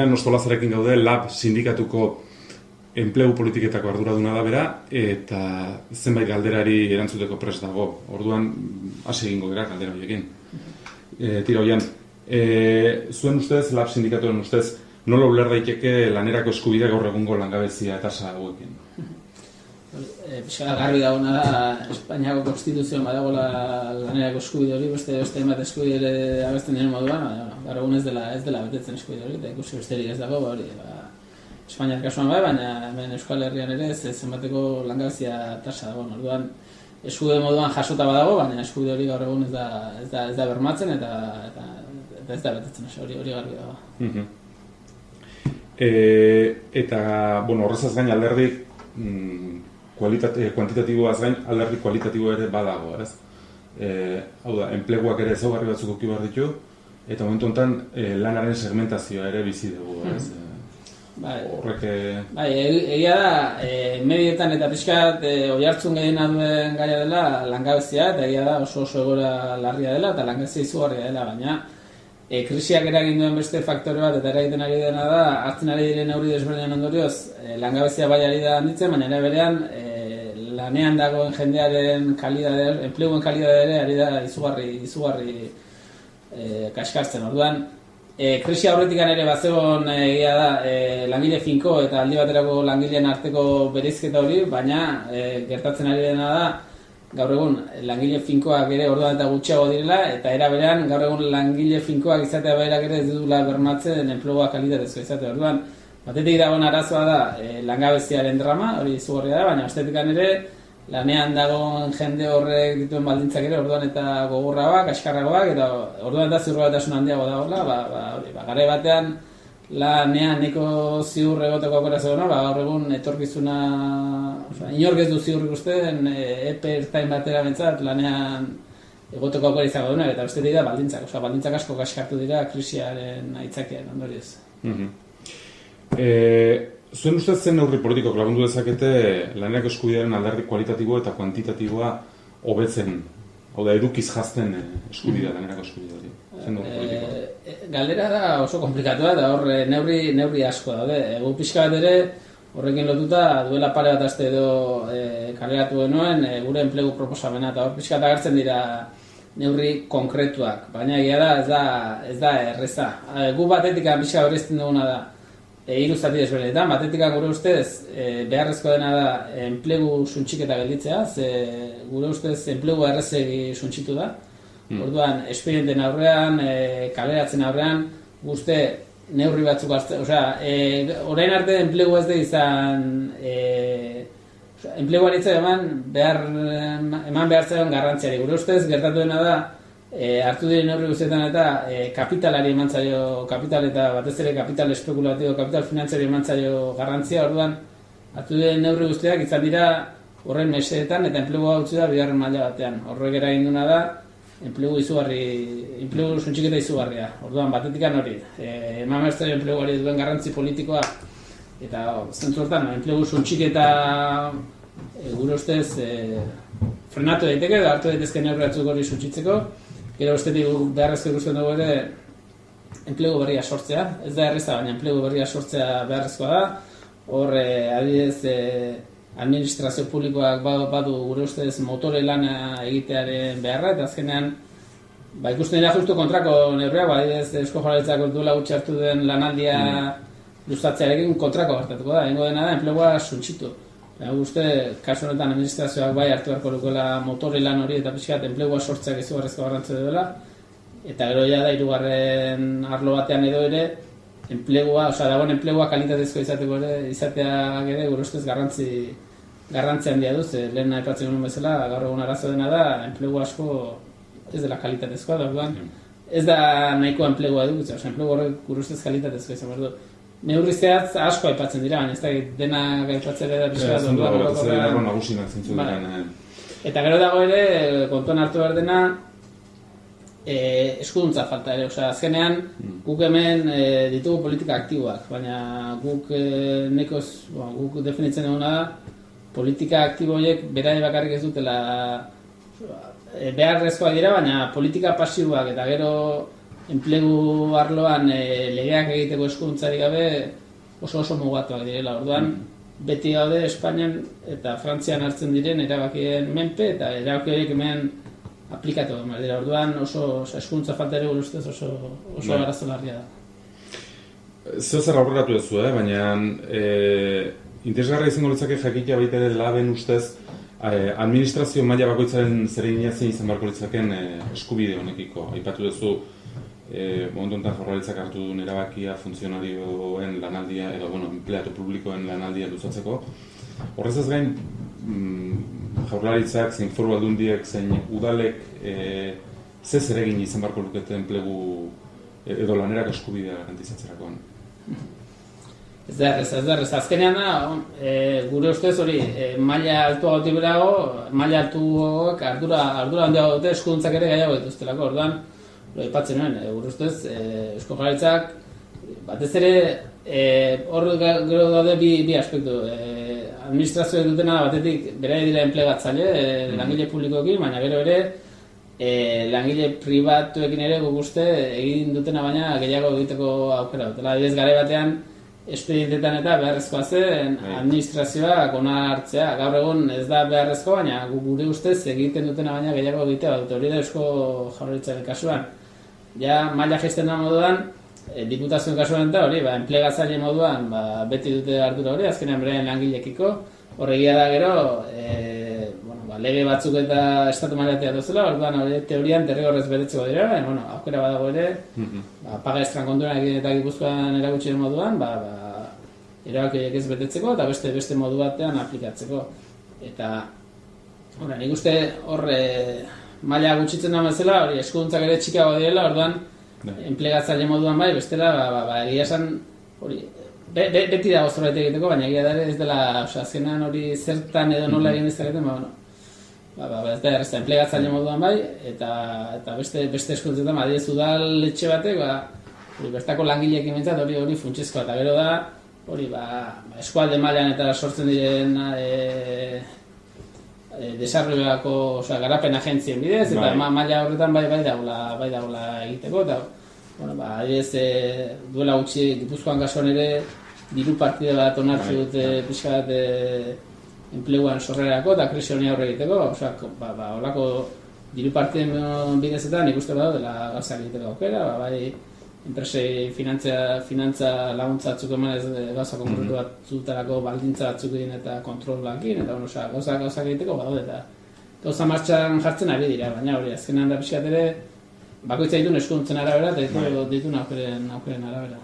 Ostolazarekin gaude LAB sindikatuko enplegu politiketako arduraduna da bera, eta zenbait galderari erantzuteko prest dago. Orduan, hasi egingo gara galdera horiekin. Tira hoian, zuen ustez, LAB sindikatuen ustez, nola uler daiteke lanerako eskubidea gaur egungo langabezia tasa hauekin? Piskala garbi dagoena da, Espainiako konstituzioan badagoela lanerako eskubide hori, beste hainbat eskubide abesten diren moduan, gaur egun ez dela betetzen eskubide hori, eta ikusi besterik ez dago, hori, Espainiar kasuan bai, baina hemen Euskal Herrian ere zenbateko langabezia tasa dago. Orduan, eskubide moduan jasota badago, baina eskubide hori gaur egun ez da bermatzen eta ez da betetzen, hori garbi dago. Eta, horrezaz gain alderdi kuantitatiboaz gain alderdi kualitatibo ere badago, ez? Hau da, enpleguak ere ezaugarri batzuk eduki behar ditu, eta momentu honetan lanaren segmentazioa ere bizi dugu, ez? Egia da, medietan eta pixkat oihartzun gehiena duen gaia dela langabezia, eta egia da oso egoera larria dela eta langabezia izugarria dela, baina krisiak eragin duen beste faktore bat eta eragiten ari dena da, hartzen ari diren neurri desberdinen ondorioz langabezia bai ari da handitzen, baina ere berean lanean dagoen jendearen kalidadea, enpleguen kalidadea ere ari da izugarri kaskartzen. Orduan, krisi aurretikan ere bazegon egia da langile finko eta aldi baterako langileen arteko bereizketa hori, baina gertatzen ari dena da gaur egun langile finkoak ere orduan eta gutxiago direla, eta era berean gaur egun langile finkoak izatea berak ere ez dutela bermatzen enplegua kalitatezkoa izatea. Orduan, batetik dagoen arazoa da langabeziaren drama, hori izugarria da, baina bestetik ere lanean dagoen jende horrek dituen baldintzak ere orduan eta gogorragoak, kaskarragoak, eta orduan eta ziurgabetasun handiago dagoela, garai batean lanean nahiko ziur egoteko aukera zegoena, gaur egun etorkizuna, inork ez du ziur ikusten, epe ertain batera bentzat lanean egoteko aukera izango duena, eta bestetik da baldintzak asko kaskartu dira krisiaren aitzakian ondorioz. Zuen ustez zen neurri politikok lagundu dezakete lanerako eskubidearen alderdi kualitatibo eta kuantitatiboa hobetzen, hau da, edukiz jazten eskubidea, lanerako eskubidea hori? Zen neurri politikoa? Galdera da oso komplikatua eta hor neurri asko daude. Gu pixka bat ere horrekin lotuta duela pare bat aste edo kaleratu genuen gure enplegu proposamena, eta hor pixka bat agertzen dira neurri konkretuak, baina egia da ez da erreza. Gu batetik pixka berrizten duguna da, hiru zati desberdinetan, batetik gure ustez beharrezkoa dena da enplegu suntxiketa gelditzea, gure ustez enplegu errezegi suntxitu da. Orduan, espedienten aurrean, kaleratzen aurrean, guzti neurri batzuk hartzen, orain arte enplegu ez da izan, enplegu aritzea eman behar zen garrantziari. Gure ustez, gertatu dena da, hartu diren neurri guztietan eta kapitalari eman zaio, kapital eta batez ere kapital espekulatibo, kapital finantzari eman zaio garrantzia. Orduan, hartu diren neurri guztiak izan dira horren mesedetan eta enplegua utzi da bigarren maila batean. Horrek eragin duna da, enplegu suntxiketa izugarria. Orduan, batetikan hori, eman behar zaio enpleguari duen garrantzi politikoa, eta zentzu hortan, enplegu suntxiketa gure ustez frenatu daiteke, da hartu daitezke neurri batzuk hori suntxitzeko. Gero bestetik beharrezko ikusten dugu ere enplegu berria sortzea. Ez da erreza, baina enplegu berria sortzea beharrezkoa da. Hor, adibidez, administrazio publikoak badu gure ustez motore lana egitearen beharra, eta azkenean ikusten dira justu kontrako neurriak, adibidez, Eusko Jaurlaritzak duela gutxi hartu den lanaldia luzatzearekin kontrako gertatuko da. Egingo dena da enplegua suntsitu. Uste, kasu honetan administrazioak bai hartu beharko lukoela motore lan hori eta pixkat enplegua sortzeak izugarrizko garrantzia duela, eta gero ja da hirugarren arlo batean edo ere dagoen enplegua kalitatezko izateak ere gure ustez garrantzi handia du, lehen aipatzen genuen bezala, gaur egun arazo dena da enplegu asko ez dela kalitatezkoa, orduan ez da nahikoa enplegua edukitzea, enplegu horrek gure ustez kalitatezkoa izan behar du. Neurri zehatz asko aipatzen dira, baina ez da dena aipatzen da pixka bat. Eta gero dago ere, kontuan hartu behar dena, eskuduntza falta ere. Azkenean, guk hemen ditugu politika aktiboak, baina guk definitzen duguna da, politika aktibo horiek berari bakarrik ez dutela beharrezkoak dira, baina politika pasiboak eta gero enplegu arloan legeak egiteko eskuduntzarik gabe oso mugatuak direla. Orduan, beti gaude Espainian eta Frantzian hartzen diren erabakien menpe eta erabaki horiek hemen aplikatu behar dira. Orduan oso eskuduntza falta ere gure ustez oso arazo larria da. Zer aurreratu duzu, baina interesgarra izango litzake jakitea baita ere laben ustez administrazio maila bakoitzaren zeregina zein izan beharko litzaken eskubide honekiko. Aipatu duzu momentu honetan Jaurlaritzak hartu duen erabakia funtzionarioen lanaldia edo enpleatu publikoen lanaldia luzatzeko. Horrez ez gain Jaurlaritzak zein foru aldundiek zein udalek ze zeregin izan beharko lukete enplegu edo lanerak eskubidea garantizatzerakoan. Ez da, azkenean da, gure ustez hori, maila altua gauti berago, maila altuak ardura handiago dute eskuduntzak ere gaiago dituztelako. Orduan, aipatzen nuen, gure ustez, Eusko Jaurlaritzak, batez ere, hor gero daude bi aspektu. Administrazioa dutena batetik bera dira enplegatzaile, langile publikoekin, baina gero ere, langile pribatuekin ere guk uste egin dutena baina gehiago egiteko aukera dutela. Adibidez, garai batean, espedientetan eta beharrezkoa zen administrazioak ona hartzea. Gaur egun ez da beharrezkoa, baina gure ustez egiten dutena baina gehiago egitea dute. Hori da Eusko Jaurlaritzaren kasuan. Ja, maila jaisten da moduan, diputazioen kasuan eta hori, enplegatzaile moduan beti dute ardura hori, azkenean beraien langilekiko. Horregia da gero, lege batzuk eta estatu mailatea duzela, orduan hori teorian derrigorrez betetzeko dira, baina aukera badago ere, paga estran kontuan eta Gipuzkoan erakutsi den moduan, erabakiak ez betetzeko eta beste modu batean aplikatzeko. Eta nik uste hor maila gutxitzen da bezala, hori eskuduntzak ere txikago direla, orduan enplegatzaile moduan bestela egia esan hori beti dago zerbait egiteko, baina egia da ere ez dela, azkenean hori zertan edo nola egin ezaketen, ez da errezta enplegatzaile moduan eta beste eskudutzetan, adibidez udal etxe batek, bertako langileekin behintzat hori funtsezkoa, eta gero da, hori eskualde mailan eta sortzen diren desarrollako garapen agentzien bidez, eta maila horretan bai dagoela egiteko, eta adibidez duela gutxi Gipuzkoan kasuan ere diru partida bat onartu dute pixka bat enpleguan sorrerako eta krisi honi aurre egiteko, holako diru partiden bidezetan nik uste dela gauzak egiteko aukera, bai enpresei finantza laguntza batzuk emanez gauza konkretu batzutarako baldintza batzuk egin eta kontrol lakin, eta gauzak egiteko badaude eta gauza martxan jartzen ari dira, baina hori azkenean da pixkat ere bakoitza ditun eskuduntzen arabera eta ditun aukeren arabera.